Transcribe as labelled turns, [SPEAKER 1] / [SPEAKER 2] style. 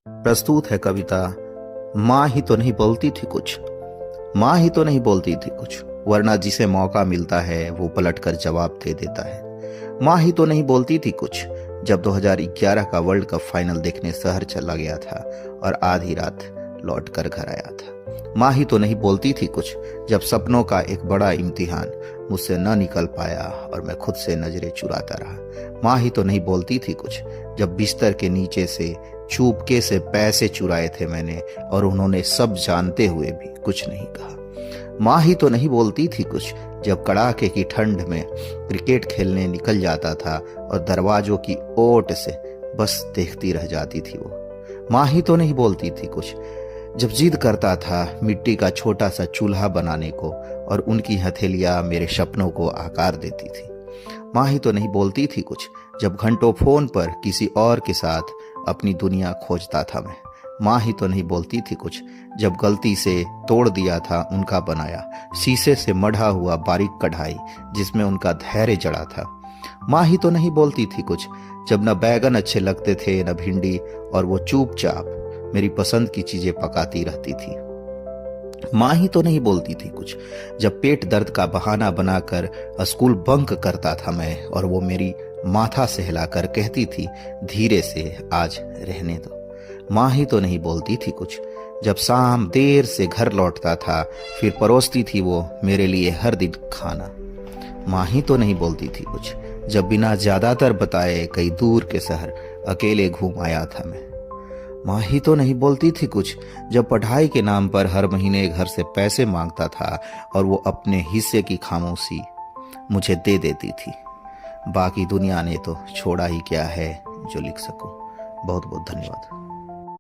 [SPEAKER 1] प्रस्तुत है कविता माँ ही तो नहीं बोलती थी कुछ। माँ ही तो नहीं बोलती थी कुछ, वरना जिसे मौका मिलता है वो पलटकर जवाब दे देता है। माँ ही तो नहीं बोलती थी कुछ, जब 2011 का वर्ल्ड कप फाइनल देखने शहर चला गया था और आधी रात लौट कर घर आया था। माँ ही तो नहीं बोलती थी कुछ, जब सपनों का एक बड़ा इम्तिहान मुझसे न निकल पाया और मैं खुद से नजरें चुराता रहा। माँ ही तो नहीं बोलती थी कुछ, जब बिस्तर के नीचे से चुपके से पैसे चुराए थे मैंने और उन्होंने सब जानते हुए भी कुछ नहीं कहा। माँ ही तो नहीं बोलती थी कुछ, जब कड़ाके की ठंड में क्रिकेट खेलने निकल जाता था और दरवाजों की ओट से बस देखती रह जाती थी वो। माँ ही तो नहीं बोलती थी कुछ, जब जिद करता था मिट्टी का छोटा सा चूल्हा बनाने को और उनकी हथेलियां मेरे सपनों को आकार देती थी। माँ ही तो नहीं बोलती थी कुछ, जब घंटों फोन पर किसी और के साथ अपनी दुनिया खोजता था मैं। माँ ही तो नहीं बोलती थी कुछ, जब गलती से तोड़ दिया था उनका बनाया शीशे से मढ़ा हुआ बारीक कढ़ाई जिसमें उनका धैर्य जड़ा था। माँ ही तो नहीं बोलती थी कुछ, जब न बैगन अच्छे लगते थे न भिंडी और वो चुपचाप मेरी पसंद की चीजें पकाती रहती थी। माँ ही तो नहीं बोलती थी कुछ, जब पेट दर्द का बहाना बनाकर स्कूल बंक करता था मैं और वो मेरी माथा सहलाकर कहती थी धीरे से आज रहने दो। माँ ही तो नहीं बोलती थी कुछ, जब शाम देर से घर लौटता था फिर परोसती थी वो मेरे लिए हर दिन खाना। माँ ही तो नहीं बोलती थी कुछ, जब बिना ज्यादातर बताए कई दूर के शहर अकेले घूम आया था मैं। माँ ही तो नहीं बोलती थी कुछ, जब पढ़ाई के नाम पर हर महीने घर से पैसे मांगता था और वो अपने हिस्से की खामोशी मुझे दे देती थी। बाकी दुनिया ने तो छोड़ा ही क्या है जो लिख सकूं। बहुत बहुत धन्यवाद।